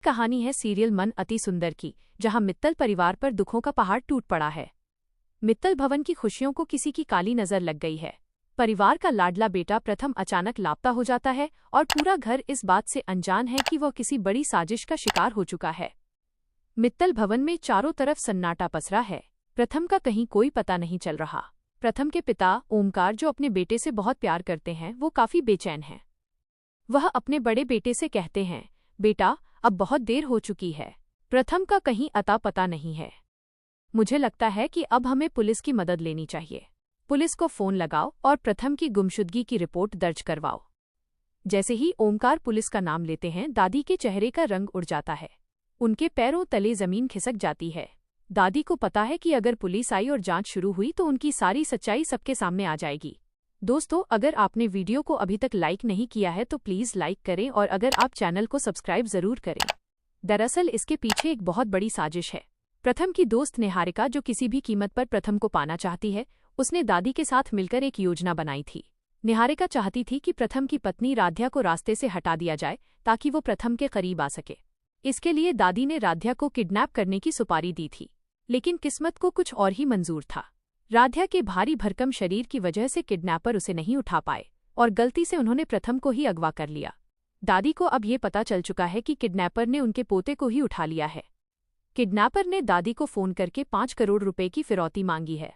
कहानी है सीरियल मन अति सुंदर की, जहां मित्तल परिवार पर दुखों का पहाड़ टूट पड़ा है। मित्तल भवन की खुशियों को किसी की काली नजर लग गई है। परिवार का लाडला बेटा प्रथम अचानक लापता हो जाता है और पूरा घर इस बात से अनजान है कि वह किसी बड़ी साजिश का शिकार हो चुका है। मित्तल भवन में चारों तरफ सन्नाटा पसरा है। प्रथम का कहीं कोई पता नहीं चल रहा। प्रथम के पिता ओमकार, जो अपने बेटे से बहुत प्यार करते हैं, वो काफी बेचैन हैं। वह अपने बड़े बेटे से कहते हैं, बेटा अब बहुत देर हो चुकी है, प्रथम का कहीं अता पता नहीं है। मुझे लगता है कि अब हमें पुलिस की मदद लेनी चाहिए। पुलिस को फोन लगाओ और प्रथम की गुमशुदगी की रिपोर्ट दर्ज करवाओ। जैसे ही ओमकार पुलिस का नाम लेते हैं, दादी के चेहरे का रंग उड़ जाता है। उनके पैरों तले जमीन खिसक जाती है। दादी को पता है कि अगर पुलिस आई और जांच शुरू हुई तो उनकी सारी सच्चाई सबके सामने आ जाएगी। दोस्तों, अगर आपने वीडियो को अभी तक लाइक नहीं किया है तो प्लीज लाइक करें और अगर आप चैनल को सब्सक्राइब जरूर करें। दरअसल इसके पीछे एक बहुत बड़ी साजिश है। प्रथम की दोस्त निहारिका, जो किसी भी कीमत पर प्रथम को पाना चाहती है, उसने दादी के साथ मिलकर एक योजना बनाई थी। निहारिका चाहती थी कि प्रथम की पत्नी राध्या को रास्ते से हटा दिया जाए ताकि वो प्रथम के करीब आ सके। इसके लिए दादी ने राध्या को किडनैप करने की सुपारी दी थी, लेकिन किस्मत को कुछ और ही मंजूर था। राध्या के भारी भरकम शरीर की वजह से किडनैपर उसे नहीं उठा पाए और गलती से उन्होंने प्रथम को ही अगवा कर लिया। दादी को अब ये पता चल चुका है कि किडनैपर ने उनके पोते को ही उठा लिया है। किडनैपर ने दादी को फोन करके 5 करोड़ रुपए की फिरौती मांगी है,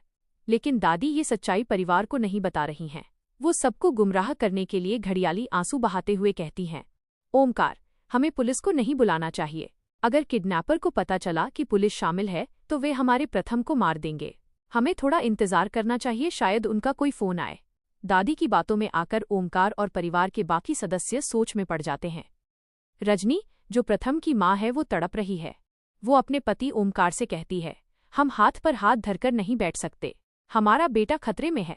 लेकिन दादी ये सच्चाई परिवार को नहीं बता रही हैं। वो सबको गुमराह करने के लिए घड़ियाली आंसू बहाते हुए कहती हैं, ओमकार, हमें पुलिस को नहीं बुलाना चाहिए। अगर किडनैपर को पता चला कि पुलिस शामिल है तो वे हमारे प्रथम को मार देंगे। हमें थोड़ा इंतजार करना चाहिए, शायद उनका कोई फोन आए। दादी की बातों में आकर ओमकार और परिवार के बाकी सदस्य सोच में पड़ जाते हैं। रजनी, जो प्रथम की माँ है, वो तड़प रही है। वो अपने पति ओमकार से कहती है, हम हाथ पर हाथ धरकर नहीं बैठ सकते, हमारा बेटा खतरे में है।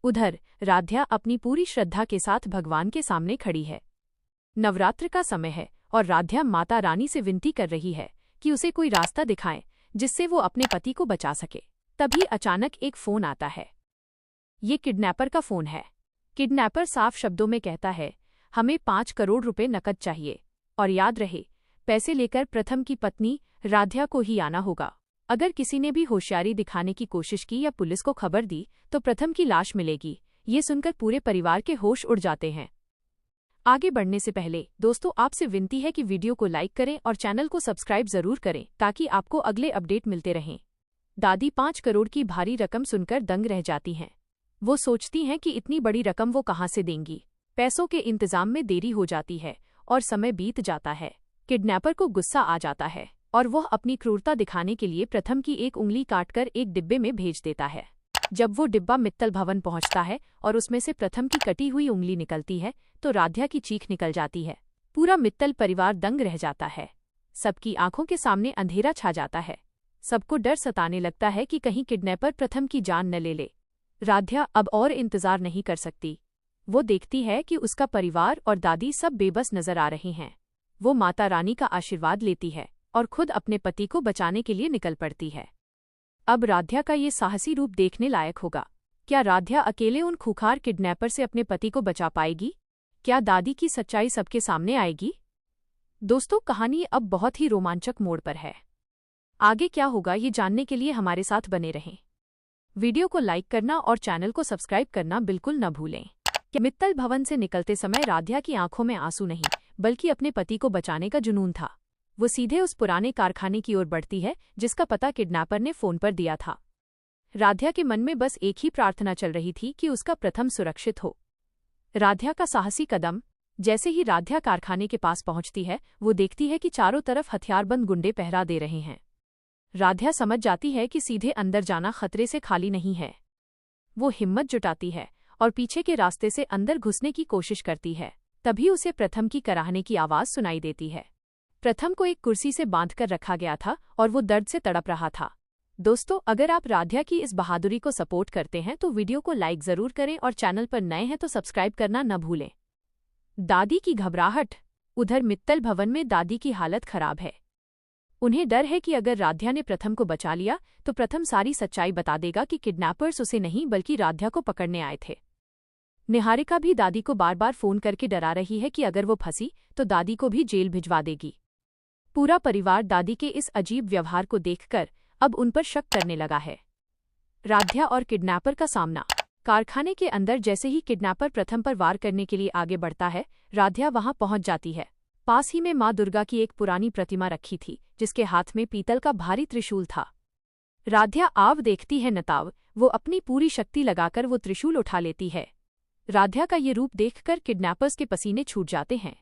उधर राध्या अपनी पूरी श्रद्धा के साथ भगवान के सामने खड़ी है। नवरात्र का समय है और राध्या माता रानी से विनती कर रही है कि उसे कोई रास्ता दिखाएं जिससे वो अपने पति को बचा सके। तभी अचानक एक फोन आता है। ये किडनैपर का फोन है। किडनैपर साफ शब्दों में कहता है, हमें 5 करोड़ रुपए नकद चाहिए और याद रहे, पैसे लेकर प्रथम की पत्नी राध्या को ही आना होगा। अगर किसी ने भी होशियारी दिखाने की कोशिश की या पुलिस को खबर दी तो प्रथम की लाश मिलेगी। ये सुनकर पूरे परिवार के होश उड़ जाते हैं। आगे बढ़ने से पहले दोस्तों, आपसे विनती है कि वीडियो को लाइक करें और चैनल को सब्सक्राइब जरूर करें ताकि आपको अगले अपडेट मिलते रहें। दादी 5 करोड़ की भारी रकम सुनकर दंग रह जाती हैं। वो सोचती हैं कि इतनी बड़ी रकम वो कहाँ से देंगी। पैसों के इंतजाम में देरी हो जाती है और समय बीत जाता है। किडनैपर को गुस्सा आ जाता है और वह अपनी क्रूरता दिखाने के लिए प्रथम की एक उंगली काटकर एक डिब्बे में भेज देता है। जब वो डिब्बा मित्तल भवन पहुंचता है और उसमें से प्रथम की कटी हुई उंगली निकलती है तो राध्या की चीख निकल जाती है। पूरा मित्तल परिवार दंग रह जाता है। सबकी आंखों के सामने अंधेरा छा जाता है। सबको डर सताने लगता है कि कहीं किडनैपर प्रथम की जान न ले ले। राध्या अब और इंतजार नहीं कर सकती। वो देखती है कि उसका परिवार और दादी सब बेबस नजर आ रहे हैं। वो माता रानी का आशीर्वाद लेती है और खुद अपने पति को बचाने के लिए निकल पड़ती है। अब राध्या का ये साहसी रूप देखने लायक होगा। क्या राध्या अकेले उन खूंखार किडनैपर से अपने पति को बचा पाएगी? क्या दादी की सच्चाई सबके सामने आएगी? दोस्तों, कहानी अब बहुत ही रोमांचक मोड़ पर है। आगे क्या होगा ये जानने के लिए हमारे साथ बने रहें। वीडियो को लाइक करना और चैनल को सब्सक्राइब करना बिल्कुल न भूलें। मित्तल भवन से निकलते समय राध्या की आंखों में आंसू नहीं, बल्कि अपने पति को बचाने का जुनून था। वो सीधे उस पुराने कारखाने की ओर बढ़ती है जिसका पता किडनैपर ने फोन पर दिया था। राध्या के मन में बस एक ही प्रार्थना चल रही थी कि उसका प्रथम सुरक्षित हो। राध्या का साहसी कदम। जैसे ही राध्या कारखाने के पास पहुंचती है, वो देखती है कि चारों तरफ हथियारबंद गुंडे पहरा दे रहे हैं। राध्या समझ जाती है कि सीधे अंदर जाना खतरे से खाली नहीं है। वो हिम्मत जुटाती है और पीछे के रास्ते से अंदर घुसने की कोशिश करती है। तभी उसे प्रथम की कराहने की आवाज सुनाई देती है। प्रथम को एक कुर्सी से बांधकर रखा गया था और वो दर्द से तड़प रहा था। दोस्तों, अगर आप राध्या की इस बहादुरी को सपोर्ट करते हैं तो वीडियो को लाइक जरूर करें और चैनल पर नए हैं तो सब्सक्राइब करना न भूलें। दादी की घबराहट। उधर मित्तल भवन में दादी की हालत खराब है। उन्हें डर है कि अगर राध्या ने प्रथम को बचा लिया तो प्रथम सारी सच्चाई बता देगा कि किडनैपर्स उसे नहीं बल्कि राध्या को पकड़ने आए थे। निहारिका भी दादी को बार बार फोन करके डरा रही है कि अगर वो फंसी तो दादी को भी जेल भिजवा देगी। पूरा परिवार दादी के इस अजीब व्यवहार को देखकर अब उन पर शक करने लगा है। राध्या और किडनैपर का सामना। कारखाने के अंदर जैसे ही किडनैपर प्रथम पर वार करने के लिए आगे बढ़ता है, राध्या वहां पहुंच जाती है। पास ही में मां दुर्गा की एक पुरानी प्रतिमा रखी थी, जिसके हाथ में पीतल का भारी त्रिशूल था। राध्या आव देखती है नताव, वो अपनी पूरी शक्ति लगाकर वो त्रिशूल उठा लेती है। राध्या का ये रूप देखकर किडनैपर्स के पसीने छूट जाते हैं।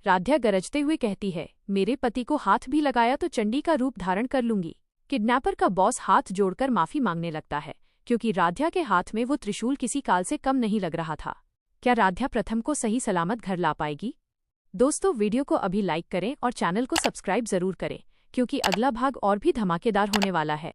राध्या गरजते हुए कहती है, मेरे पति को हाथ भी लगाया तो चंडी का रूप धारण कर लूंगी। किडनैपर का बॉस हाथ जोड़कर माफी मांगने लगता है, क्योंकि राध्या के हाथ में वो त्रिशूल किसी काल से कम नहीं लग रहा था। क्या राध्या प्रथम को सही सलामत घर ला पाएगी? दोस्तों, वीडियो को अभी लाइक करें और चैनल को सब्सक्राइब जरूर करें, क्योंकि अगला भाग और भी धमाकेदार होने वाला है।